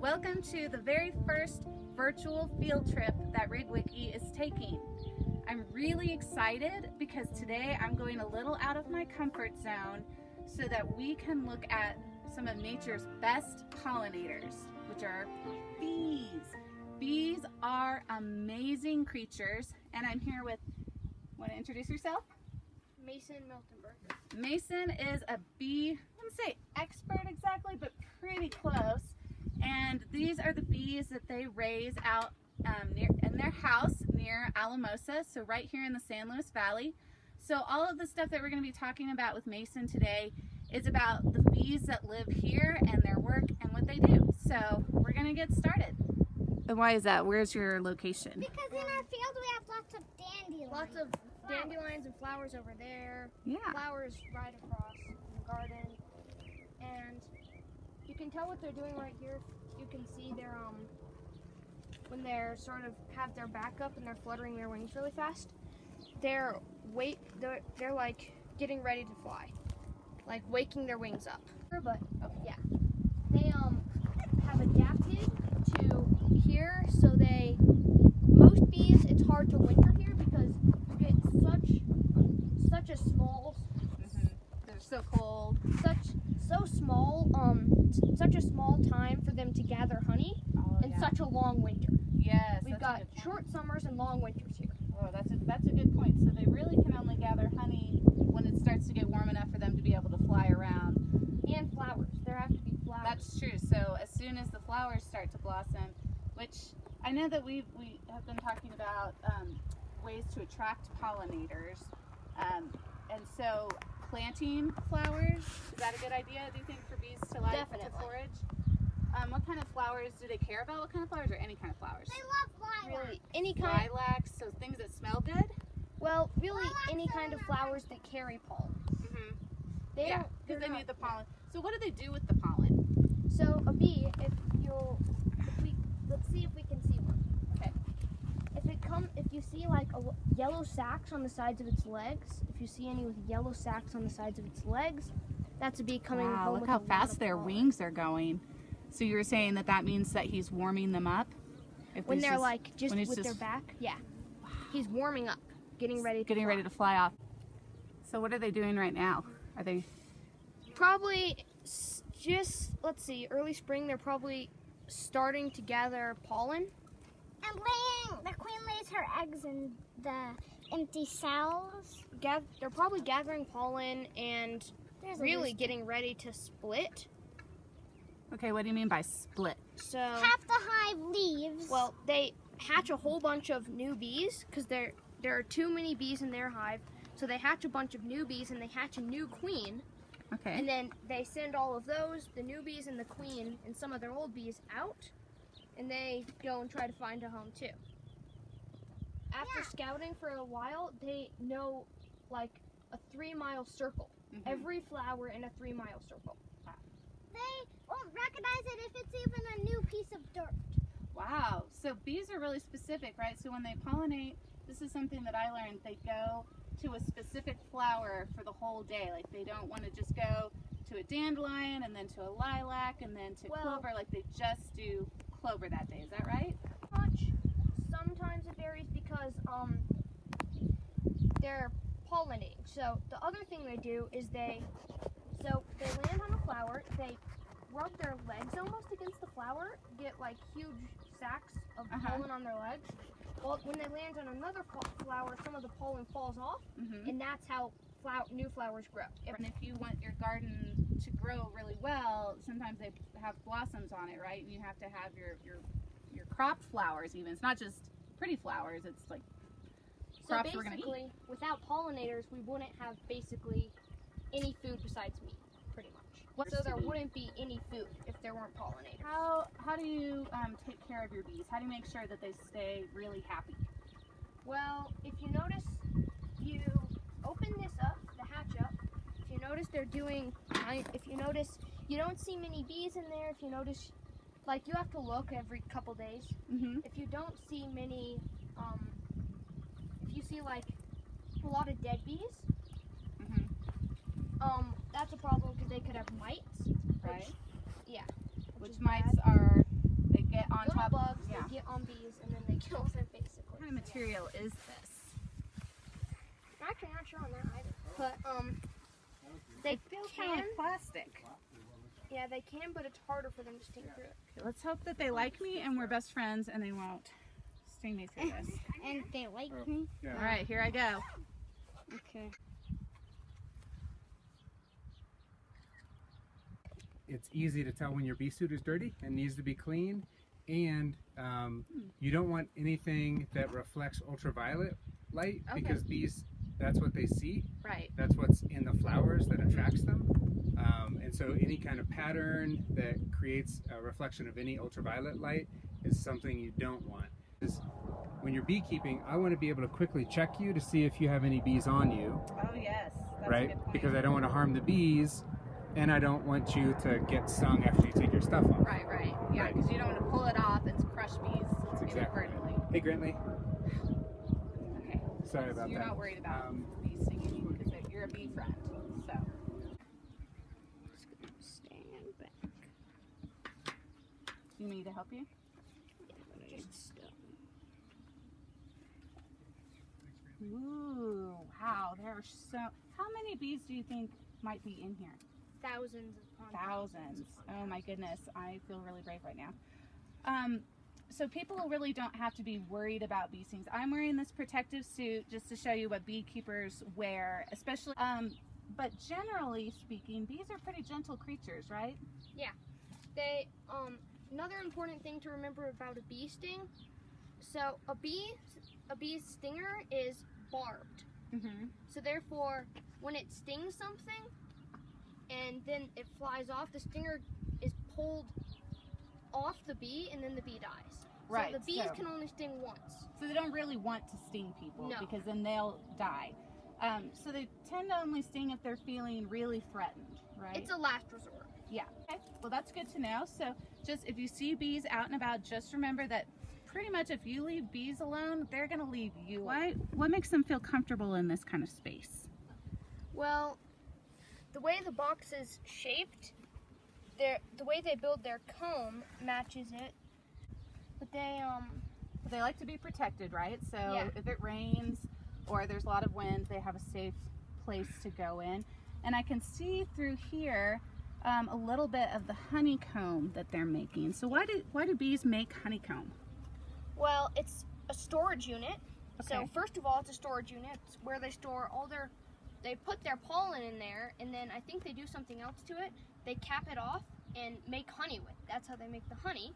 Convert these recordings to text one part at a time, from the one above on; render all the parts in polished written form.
Welcome to the very first virtual field trip that RigWiki is taking. I'm really excited because today I'm going a little out of my comfort zone so that we can look at some of nature's best pollinators, which are bees. Bees are amazing creatures, and I'm here with, want to introduce yourself? Mason Miltenberg. Mason is a bee, I wouldn't say expert exactly, but pretty close. And these are the bees that they raise out in their house near Alamosa, so right here in the San Luis Valley. So all of the stuff that we're going to be talking about with Mason today is about the bees that live here and their work and what they do. So we're going to get started. And why is that? Where's your location? Because in our field we have lots of dandelions. Lots of dandelions and flowers over there. Yeah. Flowers right across in the garden. And you can tell what they're doing right here. You can see their when they're sort of have their back up and they're fluttering their wings really fast. They're like getting ready to fly, like waking their wings up. But yeah, they have adapted to here, so most bees, it's hard to winter here because you get such a small. They're so cold. Such a small time for them to gather honey, and such a long winter. Yes, We've got short summers and long winters here. Oh, that's a good point. So they really can only gather honey when it starts to get warm enough for them to be able to fly around. And flowers. There have to be flowers. That's true. So as soon as the flowers start to blossom, which I know that we have been talking about ways to attract pollinators, and so planting flowers, is that a good idea, do you think, for bees to like to forage? What kind of flowers do they care about? What kind of flowers, or any kind of flowers? They love lilacs. Really, any kind. Lilacs, so things that smell good? Well, really, any kind of flowers that carry pollen. Yeah, because they need the pollen. So what do they do with the pollen? So a bee, let's see if we can see one. Okay. If you see like yellow sacs on the sides of its legs, if you see any with yellow sacs on the sides of its legs, that's a bee coming home. Wow, look how fast their wings are going. So you were saying that means that he's warming them up? When they're like just with their back? Yeah. He's warming up, getting ready to fly off. So what are they doing right now? Are they probably just, let's see, early spring? They're probably starting to gather pollen. And the queen lays her eggs in the empty cells. They're probably gathering pollen and really getting ready to split. Okay, what do you mean by split? So half the hive leaves. Well, they hatch a whole bunch of new bees because there are too many bees in their hive. So they hatch a bunch of new bees and they hatch a new queen. Okay. And then they send all of those, the new bees and the queen and some of their old bees out, and they go and try to find a home too. After scouting for a while, they know like a 3-mile circle. Every flower in a 3-mile circle. They won't recognize it if it's even a new piece of dirt. Wow. So bees are really specific, right? So when they pollinate, this is something that I learned, they go to a specific flower for the whole day. Like they don't want to just go to a dandelion and then to a lilac and then to clover. Like they just do clover that day. Is that right? Sometimes it varies because they're pollinating. So the other thing they do is they land on a flower, they rub their legs almost against the flower, get like huge sacs of pollen on their legs. Well, when they land on another flower, some of the pollen falls off, and that's how new flowers grow. And if you want your garden to grow really well, sometimes they have blossoms on it, right? And you have to have your crop flowers even. It's not just pretty flowers, it's like crops we're going to eat. Without pollinators, we wouldn't have basically any food besides meat, pretty much. So there wouldn't be any food if there weren't pollinators. How do you take care of your bees? How do you make sure that they stay really happy? Well, if you notice, you open this up, the hatch up. If you notice you don't see many bees in there, if you notice, like you have to look every couple days. If you don't see many, if you see like a lot of dead bees, that's a problem because they could have mites. Right. Yeah. Which mites are kills it basically. What kind of material is this? I'm actually not sure on that either. But they It feels kind can. of like plastic. Yeah, they can, but it's harder for them to sting through it. Okay, let's hope that they like me and we're best friends and they won't sting me through this. And they like me. Yeah. All right, here I go. Okay. It's easy to tell when your bee suit is dirty and needs to be cleaned, and you don't want anything that reflects ultraviolet light Okay. because bees, that's what they see. Right. That's what's in the flowers that attracts them. And so any kind of pattern that creates a reflection of any ultraviolet light is something you don't want. When you're beekeeping, I want to be able to quickly check you to see if you have any bees on you, Oh yes. That's a right? good point. Because I don't want to harm the bees, and I don't want you to get stung after you take your stuff off. Right, right. Yeah, Right. because you don't want to pull it off and crush bees Exactly. inadvertently. Hey, Grantley. Okay. Sorry So about you're that. not worried about bees stinging you because you're a bee friend. So. Stand back. You need me to help you? Just stop. Ooh, wow, there are so. How many bees do you think might be in here? Thousands upon Thousands. Oh my goodness, I feel really brave right now. So people really don't have to be worried about bee stings. I'm wearing this protective suit just to show you what beekeepers wear, especially. But generally speaking, bees are pretty gentle creatures, right? They another important thing to remember about a bee sting. So a bee's stinger is barbed. Mm-hmm. So therefore, when it stings something and then it flies off, the stinger is pulled off the bee and then the bee dies. Right, So the bees so- can only sting once. So they don't really want to sting people No. because then they'll die. So they tend to only sting if they're feeling really threatened, right? It's a last resort. Yeah. Okay. Well, that's good to know. So just if you see bees out and about, just remember that pretty much if you leave bees alone, they're going to leave you. What makes them feel comfortable in this kind of space? Well, the way the box is shaped, the way they build their comb matches it. But They like to be protected, right? So Yeah. if it rains or there's a lot of wind, they have a safe place to go in. And I can see through here a little bit of the honeycomb that they're making. So why do bees make honeycomb? well, it's a storage unit. So Okay. first of all, it's a storage unit. It's where they store all they put their pollen in there, and then I think they do something else to it. They cap it off and make honey with. That's how they make the honey.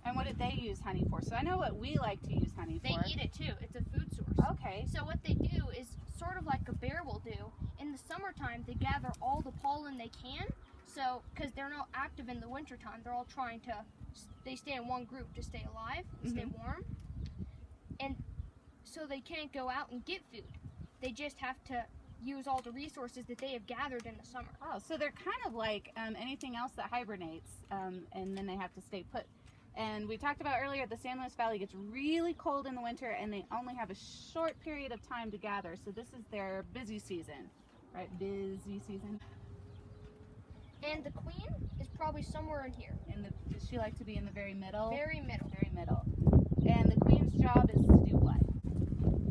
And what did they use honey for? So I know what we like to use honey They for. eat it too. It's a food source. Okay. So what they do is sort of like a bear will do. In the summertime, they gather all the pollen they can. So, because they're not active in the wintertime, they're all trying to, they stay in one group to stay alive, stay warm. And so they can't go out and get food. They just have to use all the resources that they have gathered in the summer. Oh, so they're kind of like anything else that hibernates, and then they have to stay put. And we talked about earlier, the San Luis Valley gets really cold in the winter, and they only have a short period of time to gather. So this is their busy season, right? Busy season. And the queen is probably somewhere in here. Does she like to be in the very middle? Very middle. Very middle. And the queen's job is to do what?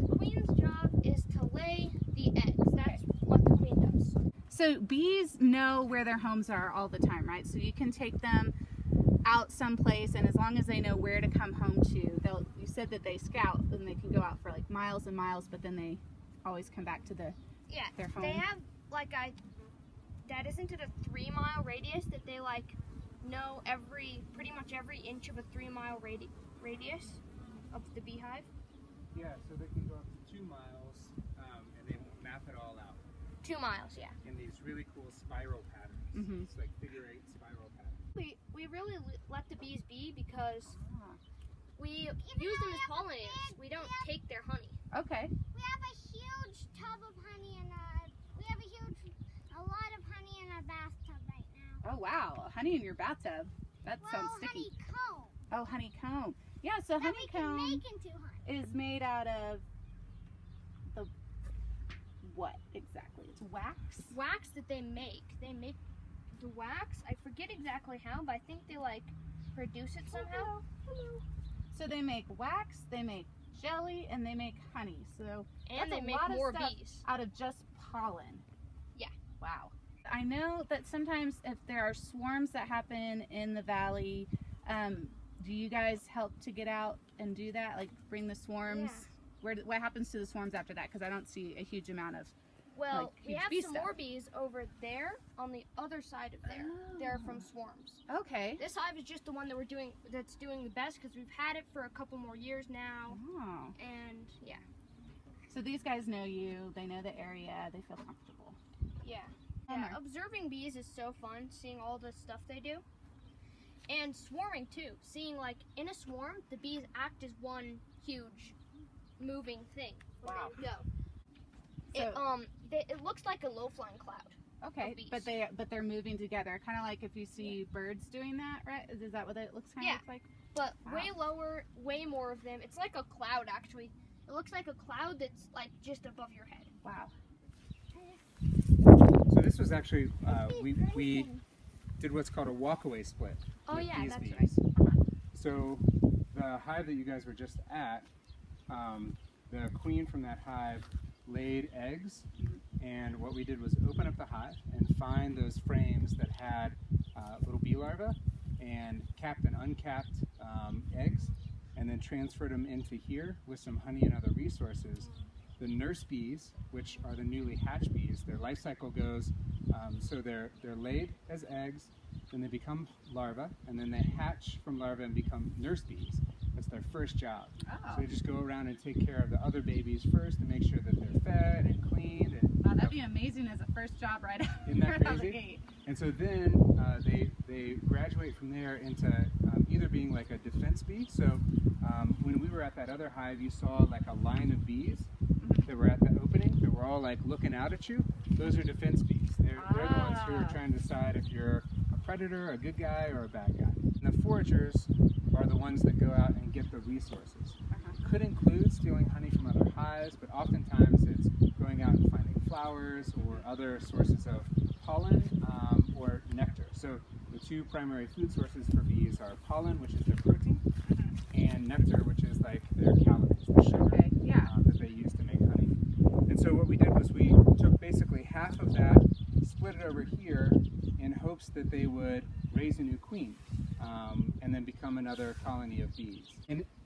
The queen's job is to lay the eggs. That's what the queen does. So bees know where their homes are all the time, right? So you can take them out someplace, and as long as they know where to come home to, you said that they scout and they can go out for like miles and miles, but then they always come back to their home. They have that isn't it a 3-mile radius that they know pretty much every inch of a 3-mile radius of the beehive. Yeah, so they can go up to 2 miles, and they map it all out 2 miles, yeah. in these really cool spiral patterns. Mhm. It's like figure 8 spiral patterns. We really let the bees be because Ah. we use them as pollinators. We don't take their honey. Okay. We have a huge tub of honey in a lot of honey in our bathtub right now. Oh wow, honey in your bathtub. That sounds sticky. Honeycomb. Oh, honeycomb. Yeah, so That we can honeycomb make into honey. is made out of the what exactly? It's wax. Wax that they make. They make the wax. I forget exactly how, but I think they produce it somehow. So they make wax, they make jelly, and they make honey. So And that's they a make lot of more stuff bees. out of just pollen. Yeah. Wow. I know that sometimes if there are swarms that happen in the valley, do you guys help to get out and do that? Like bring the swarms? Yeah. What happens to the swarms after that? Because I don't see a huge amount of. Well, like, we huge have bee some stuff. more bees over there on the other side of there. They're from swarms. Okay. This hive is just the one that that's doing the best because we've had it for a couple more years now. Oh. And yeah. So these guys know you. They know the area. They feel comfortable. Yeah. Bummer. Yeah, observing bees is so fun, seeing all the stuff they do. And swarming too. Seeing like in a swarm, the bees act as one huge moving thing when Wow. they go. So, It looks like a low-flying cloud. okay, of bees. but they're moving together, kind of like if you see birds doing that, right? Is that what it looks kind of Yeah. like? But Wow. way lower, way more of them. It's like a cloud actually. It looks like a cloud that's like just above your head. Wow. So this was actually, we did what's called a walkaway split. Oh with yeah, these that's bees. right. So the hive that you guys were just at, the queen from that hive laid eggs, and what we did was open up the hive and find those frames that had little bee larvae and capped and uncapped eggs, and then transferred them into here with some honey and other resources. The nurse bees, which are the newly hatched bees, their life cycle goes, so they're laid as eggs, then they become larvae, and then they hatch from larvae and become nurse bees. That's their first job. Oh. So they just go around and take care of the other babies first to make sure that they're fed and cleaned. And, Wow, that'd be amazing as a first job right out, Isn't that right out the crazy? gate. And so then they graduate from there into either being like a defense bee. So when we were at that other hive, you saw like a line of bees that were at the opening that were all like looking out at you. Those are defense bees. They're the ones who are trying to decide if you're a predator, a good guy, or a bad guy. And the foragers are the ones that go out and get the resources. Could include stealing honey from other hives, but oftentimes it's going out and finding flowers or other sources of pollen or nectar. So the two primary food sources for bees are pollen, which is their protein, and nectar, which is like their calories, the sugar Okay, yeah. that they use to make honey. And so what we did was we took basically half of that, split it over here in hopes that they would raise a new queen and then become another colony of bees.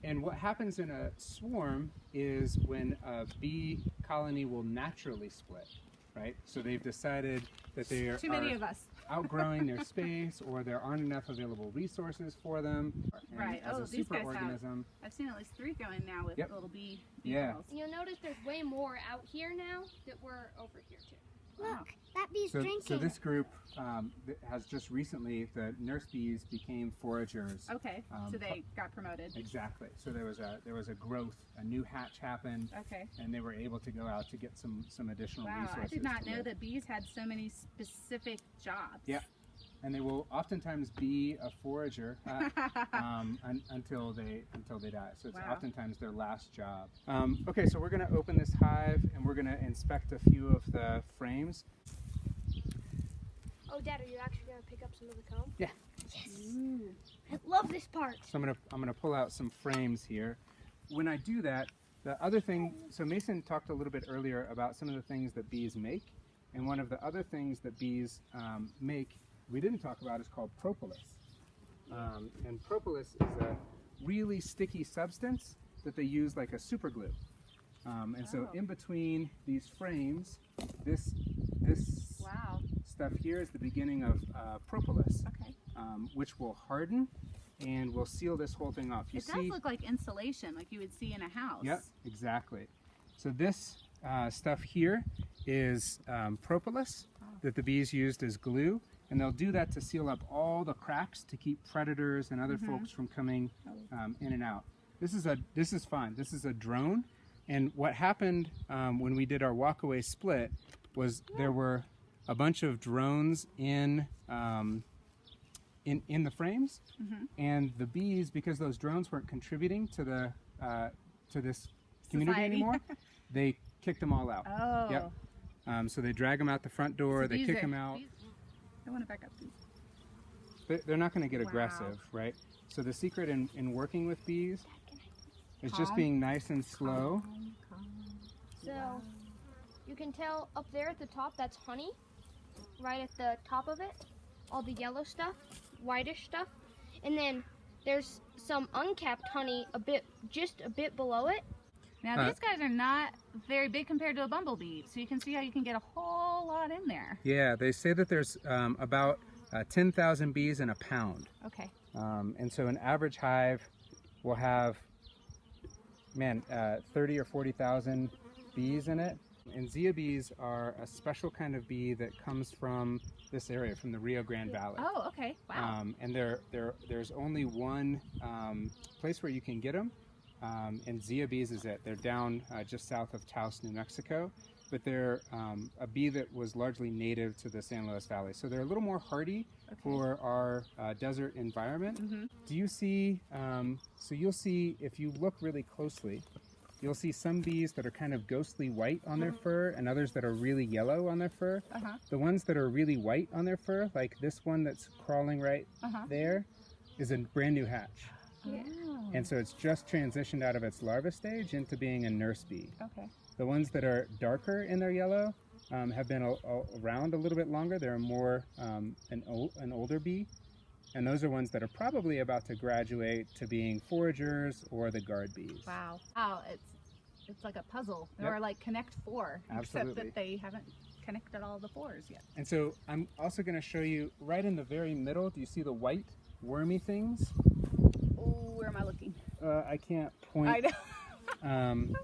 And what happens in a swarm is when a bee colony will naturally split, right? So they've decided that they are Too many of us. outgrowing their space, or there aren't enough available resources for them. And Right. as Oh, a these guys superorganism, I've seen at least 3 going now with Yep. little bee Yeah. girls. And you'll notice there's way more out here now that were over here too. Wow. Look, that bee's so drinking. this group has just recently, the nurse bees became foragers. Okay, so they got promoted. Exactly. So there was a growth, a new hatch happened, Okay. and they were able to go out to get some additional Wow, resources. I did not to know live. that bees had so many specific jobs. Yeah. And they will oftentimes be a forager until they die. So it's Wow. oftentimes their last job. Okay, so we're going to open this hive and we're going to inspect a few of the frames. Oh, Dad, are you actually gonna pick up some of the comb? Yeah. Yes. I love this part. So I'm gonna pull out some frames here. When I do that, the other thing, so Mason talked a little bit earlier about some of the things that bees make, and one of the other things that bees make we didn't talk about is called propolis. And propolis is a really sticky substance that they use like a super glue. And so in between these frames, this Wow. stuff here is the beginning of propolis, Okay. which will harden and will seal this whole thing off. You It does look like insulation, like you would see in a house. Yep, exactly. So this stuff here is propolis that the bees used as glue, and they'll do that to seal up all the cracks to keep predators and other folks from coming in and out. This is fine. This is a drone, and what happened when we did our walkaway split was there were a bunch of drones in the frames, and the bees, because those drones weren't contributing to the to this community Society. anymore, they kicked them all out. Oh. Yep. So they drag them out the front door, So they these kick are- them out. I want to back up these. They're not going to get Wow. aggressive, right? So the secret in working with bees is just Calm. being nice and slow. So you can tell up there at the top, that's honey. Right at the top of it, all the yellow stuff, whitish stuff. And then there's some uncapped honey just a bit below it. Now these guys are not very big compared to a bumblebee, so you can see how you can get a whole lot in there. Yeah, they say that there's about 10,000 bees in a pound. Okay. And so an average hive will have, 30 or 40,000 bees in it. And Zia bees are a special kind of bee that comes from this area, from the Rio Grande Valley. Oh, okay. Wow. And there's only one place where you can get them, and Zia bees is it. They're down just south of Taos, New Mexico, but they're a bee that was largely native to the San Luis Valley. So they're a little more hardy for our desert environment. Mm-hmm. Do you see, so you'll see, if you look really closely, you'll see some bees that are kind of ghostly white on their fur and others that are really yellow on their fur. Uh-huh. The ones that are really white on their fur, like this one that's crawling right there, is a brand new hatch. Yeah. And so it's just transitioned out of its larva stage into being a nurse bee. Okay. The ones that are darker in their yellow have been around a little bit longer. They're more an older bee. And those are ones that are probably about to graduate to being foragers or the guard bees. Wow. Wow, it's like a puzzle. Yep. Or like Connect Four. Absolutely. Except that they haven't connected all the fours yet. And so I'm also going to show you right in the very middle. Do you see the white wormy things? Oh, where am I looking? I can't point. I know.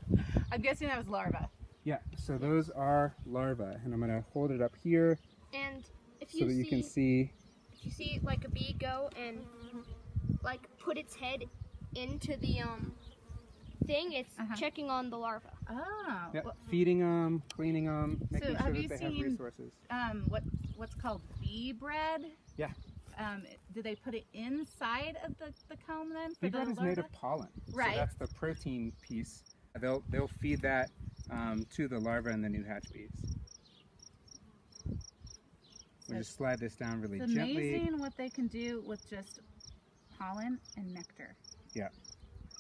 I'm guessing that was larva. Yeah, so those are larvae. And I'm going to hold it up here And if so that you can see. if you see like a bee go and like put its head into the thing, it's checking on the larva. Oh. Yeah, Well, feeding them, cleaning them, making have sure you that they have seen, resources. what's called bee bread? Yeah. Do they put it inside of the comb then? For Bee the bread is larva? made of pollen. Right. So that's the protein piece. They'll feed that to the larvae and the new hatch bees. We just slide this down really It's gently. amazing what they can do with just pollen and nectar. Yeah.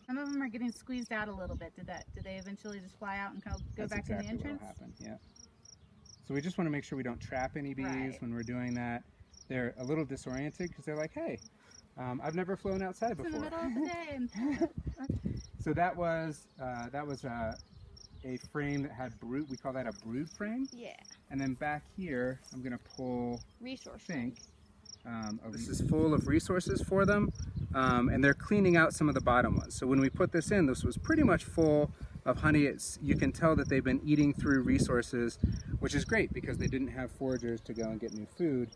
Some of them are getting squeezed out a little bit. Did they eventually just fly out and go That's back exactly in the entrance? What'll happen. Yeah. So we just want to make sure we don't trap any bees Right. when we're doing that. They're a little disoriented because they're like, hey, I've never flown outside It's in before. the middle of the day. And So that was a frame that had brood. We call that a brood frame. Yeah. And then back here, I'm going to pull, Resource. this is full of resources for them, and they're cleaning out some of the bottom ones. So when we put this in, this was pretty much full of honey. You can tell that they've been eating through resources, which is great because they didn't have foragers to go and get new food.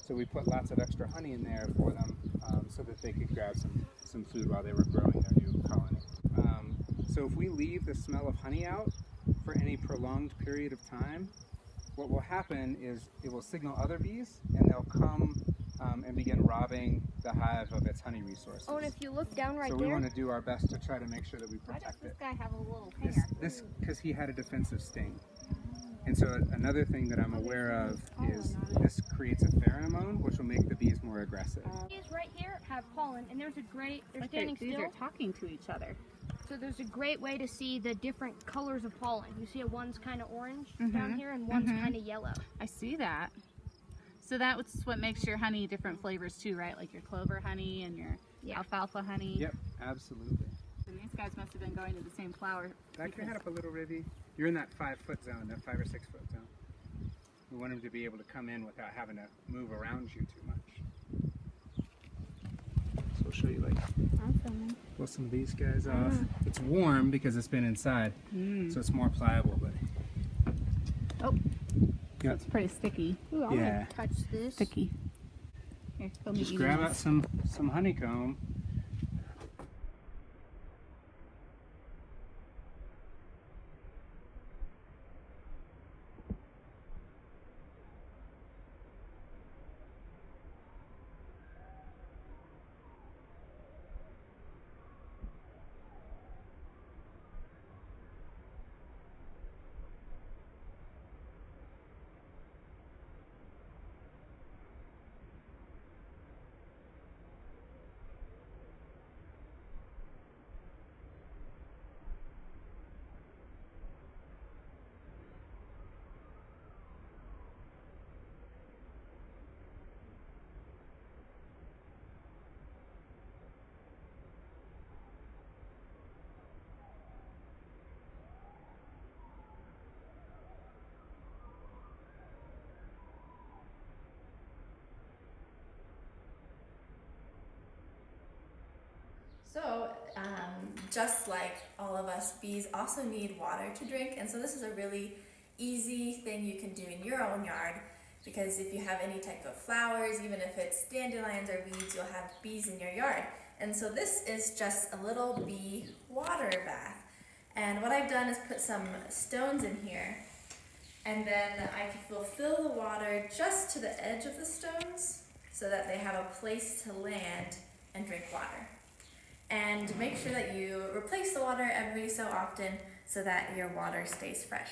So we put lots of extra honey in there for them so that they could grab some food while they were growing their new colony. So if we leave the smell of honey out for any prolonged period of time, what will happen is it will signal other bees and they'll come and begin robbing the hive of its honey resources. Oh, and if you look down right so there, we want to do our best to try to make sure that we why does protect this it. guy have a little hanger? This because he had a defensive sting. And so another thing that I'm aware of is this creates a pheromone, which will make the bees more aggressive. bees right here have pollen, and they're Like standing these still. are talking to each other. So there's a great way to see the different colors of pollen. You see one's kind of orange down here, and one's kind of yellow. I see that. So that's what makes your honey different flavors too, right? Like your clover honey and your alfalfa honey. Yep, absolutely. And these guys must have been going to the same flower. Back your head up a little, Ribby. You're in that 5-foot zone, that 5 or 6 foot zone. We want them to be able to come in without having to move around you too much. So I'll show you like, pull some of these guys off. It's warm because it's been inside, so it's more pliable, but Oh, yeah. it's pretty sticky. Ooh, I'm Yeah. gonna touch this. Sticky. Here, let me Just eat grab this. out some honeycomb. So, just like all of us, bees also need water to drink, and so this is a really easy thing you can do in your own yard, because if you have any type of flowers, even if it's dandelions or weeds, you'll have bees in your yard. And so this is just a little bee water bath. And what I've done is put some stones in here, and then will fill the water just to the edge of the stones so that they have a place to land and drink water. And make sure that you replace the water every so often so that your water stays fresh.